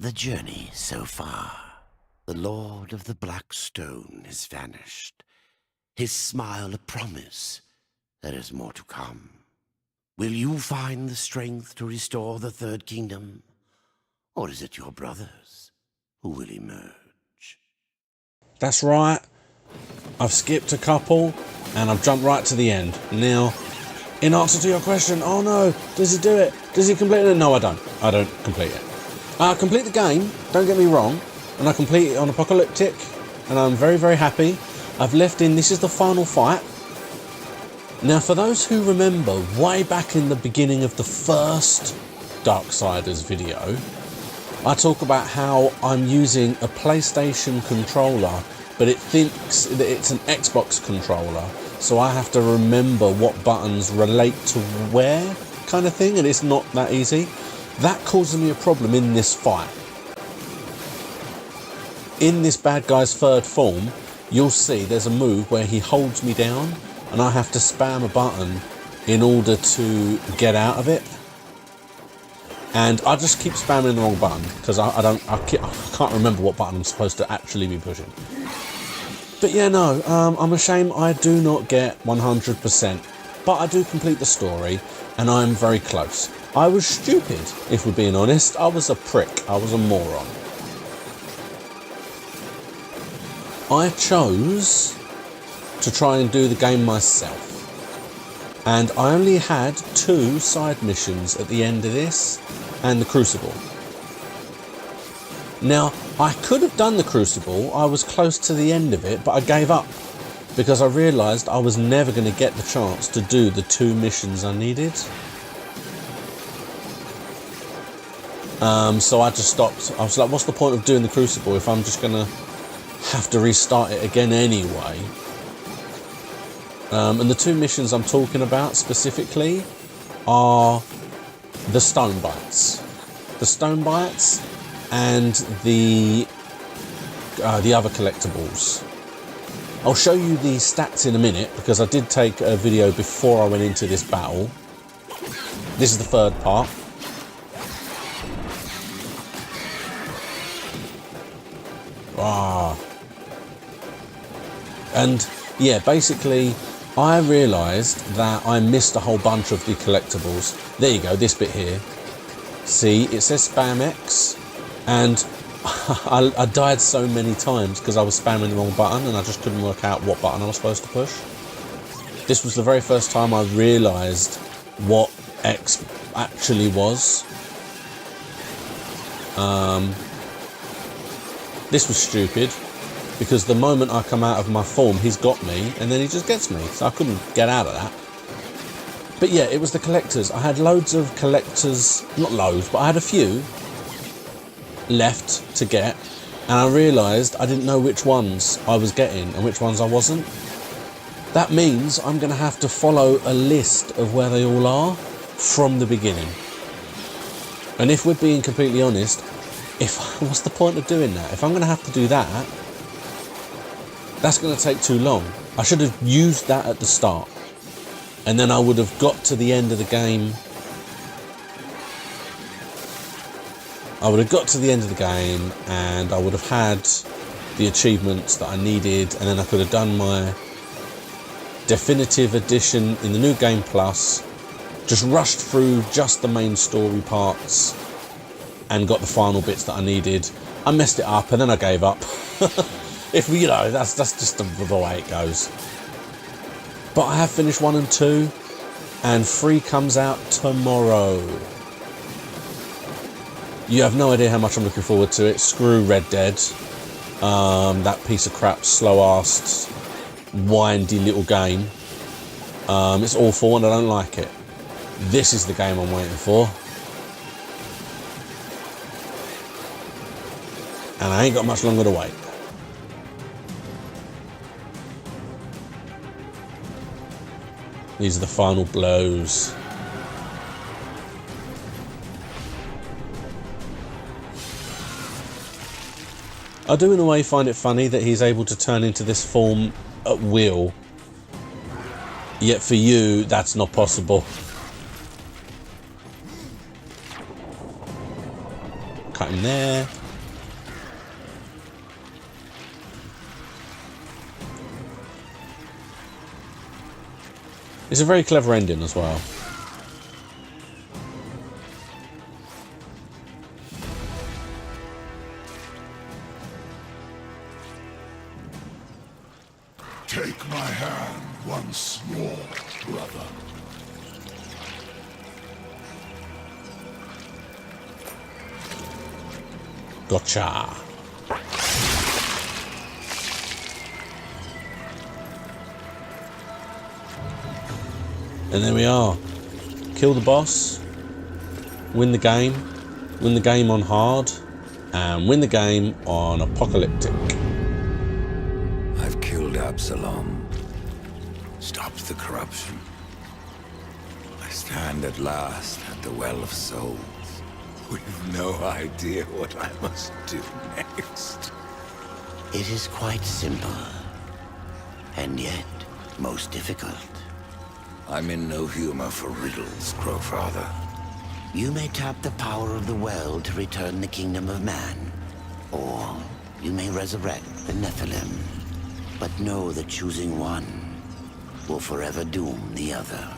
The journey so far. The Lord of the Black Stone has vanished. His smile a promise. There is more to come. Will you find the strength to restore the Third Kingdom? Or is it your brothers who will emerge? That's right. I've skipped a couple and I've jumped right to the end. Now, in answer to your question, oh no, does he do it? Does he complete it? No, I don't. I don't complete it. I complete the game, don't get me wrong, and I complete it on Apocalyptic, and I'm very, very happy. I've left in, this is the final fight. Now, for those who remember, way back in the beginning of the first Darksiders video, I talk about how I'm using a PlayStation controller, but it thinks that it's an Xbox controller, so I have to remember what buttons relate to where, kind of thing, and it's not that easy. That causes me a problem in this fight. In this bad guy's third form, you'll see there's a move where he holds me down and I have to spam a button in order to get out of it. And I just keep spamming the wrong button because I can't remember what button I'm supposed to actually be pushing. But yeah, no, I'm ashamed I do not get 100%, but I do complete the story and I'm very close. I was stupid, if we're being honest. I was a prick. I was a moron. I chose to try and do the game myself. And I only had 2 side missions at the end of this, and the Crucible. Now, I could have done the Crucible. I was close to the end of it, but I gave up because I realised I was never going to get the chance to do the 2 missions I needed. So I just stopped. I was like, what's the point of doing the Crucible if I'm just going to have to restart it again anyway? And the 2 missions I'm talking about specifically are the Stone Bites. The Stone Bites and the other collectibles. I'll show you the stats in a minute because I did take a video before I went into this battle. This is the 3rd part. And yeah, basically I realised that I missed a whole bunch of the collectibles. There you go, this bit here. See, it says spam X, and I died so many times because I was spamming the wrong button and I just couldn't work out what button I was supposed to push. This was the very first time I realised what X actually was. This was stupid, because the moment I come out of my form, he's got me, and then he just gets me, so I couldn't get out of that. But yeah, it was the collectors. I had loads of collectors, not loads, but I had a few left to get, and I realised I didn't know which ones I was getting and which ones I wasn't. That means I'm going to have to follow a list of where they all are from the beginning. And if we're being completely honest, what's the point of doing that? If I'm going to have to do that, that's going to take too long. I should have used that at the start, and then I would have got to the end of the game. I would have got to the end of the game and I would have had the achievements that I needed, and then I could have done my definitive edition in the New Game Plus, just rushed through just the main story parts and got the final bits that I needed. I messed it up and then I gave up. If you know, that's just the way it goes. But I have finished 1 and 2, and 3 comes out tomorrow. You have no idea how much I'm looking forward to it. Screw Red Dead. That piece of crap, slow-assed, windy little game. It's awful and I don't like it. This is the game I'm waiting for. And I ain't got much longer to wait. These are the final blows. I do in a way find it funny that he's able to turn into this form at will. Yet for you, that's not possible. cut him there. It's a very clever ending as well. Take my hand once more, brother. Gotcha. And there we are. Kill the boss, win the game on hard, and win the game on apocalyptic. I've killed Absalom, stopped the corruption. I stand at last at the Well of Souls, with no idea what I must do next. It is quite simple, and yet most difficult. I'm in no humor for riddles, Crowfather. You may tap the power of the well to return the kingdom of man, or you may resurrect the Nephilim. But know that choosing one will forever doom the other.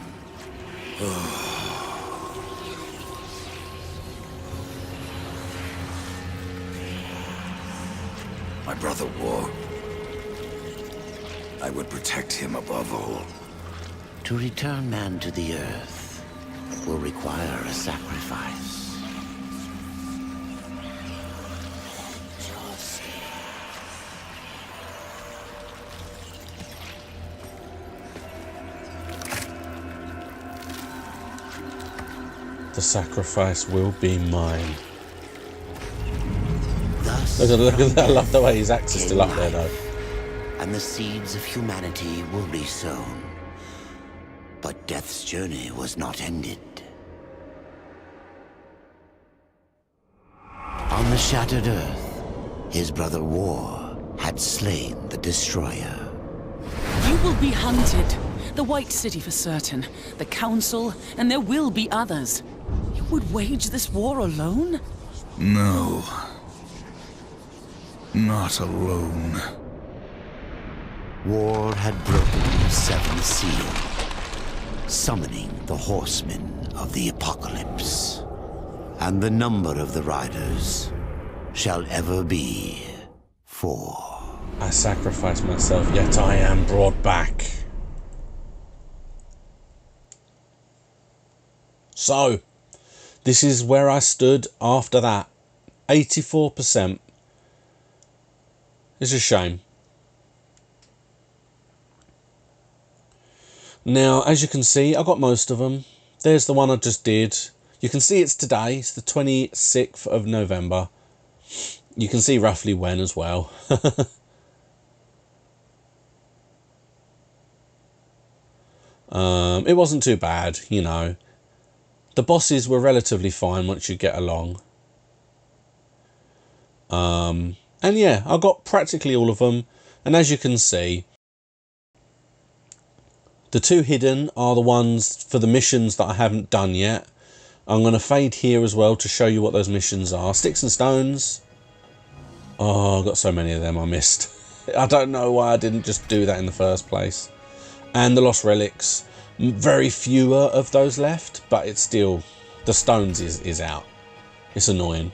My brother War. I would protect him above all. To return man to the earth will require a sacrifice. The sacrifice will be mine. Thus, Look at that. I love the way his axe is still up there, though. and the seeds of humanity will be sown. But Death's journey was not ended. On the shattered earth, his brother War had slain the Destroyer. You will be hunted. The White City for certain. The Council, and there will be others. You would wage this war alone? No. Not alone. War had broken the seventh seal, summoning the horsemen of the apocalypse. And the number of the riders shall ever be 4. I sacrifice myself, yet I am brought back. So, this is where I stood after that. 84%. It's a shame. Now, as you can see, I got most of them. There's the one I just did. You can see it's today. It's the 26th of November. You can see roughly when as well. It wasn't too bad, you know. The bosses were relatively fine once you get along. And yeah, I got practically all of them. And as you can see, the 2 hidden are the ones for the missions that I haven't done yet. I'm going to fade here as well to show you what those missions are. Sticks and Stones. Oh, I've got so many of them I missed. I don't know why I didn't just do that in the first place. And the Lost Relics. Very fewer of those left, but it's still... The Stones is out. It's annoying.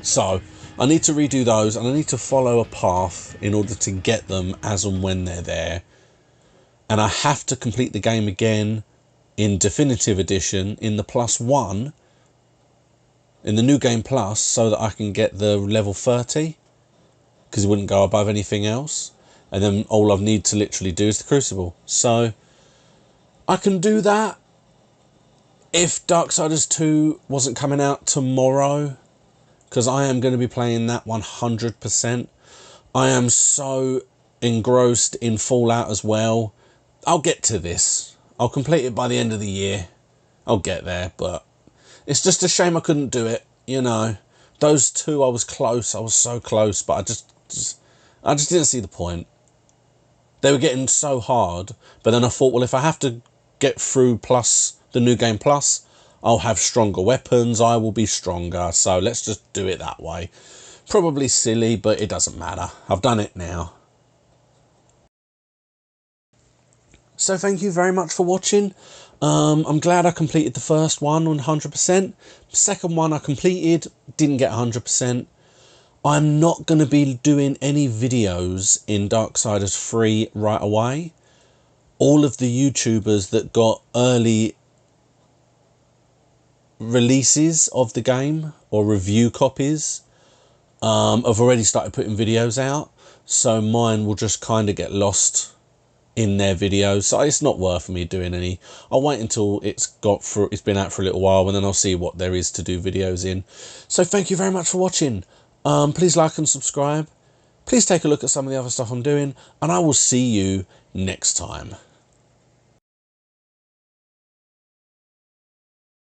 So, I need to redo those, and I need to follow a path in order to get them as and when they're there. And I have to complete the game again in Definitive Edition, in the +1, in the New Game Plus, so that I can get the level 30, because it wouldn't go above anything else. And then all I need to literally do is the Crucible. So, I can do that if Darksiders 2 wasn't coming out tomorrow, because I am going to be playing that 100%. I am so engrossed in Fallout as well. I'll get to this. I'll complete it by the end of the year. I'll get there, but it's just a shame I couldn't do it, you know. Those 2 I was close. I was so close, but I just didn't see the point. They were getting so hard, but then I thought, well, if I have to get through plus the new game plus, I'll have stronger weapons, I will be stronger. So let's just do it that way. Probably silly, but it doesn't matter. I've done it now. So thank you very much for watching. I'm glad I completed the first one 100%. Second one I completed, didn't get 100%. I'm not going to be doing any videos in Darksiders 3 right away. All of the YouTubers that got early releases of the game or review copies have already started putting videos out. So mine will just kind of get lost in their videos, so it's not worth me doing any. I'll wait until it's been out for a little while, and then I'll see what there is to do videos in. So thank you very much for watching. Please like and subscribe. Please take a look at some of the other stuff I'm doing, and I will see you next time.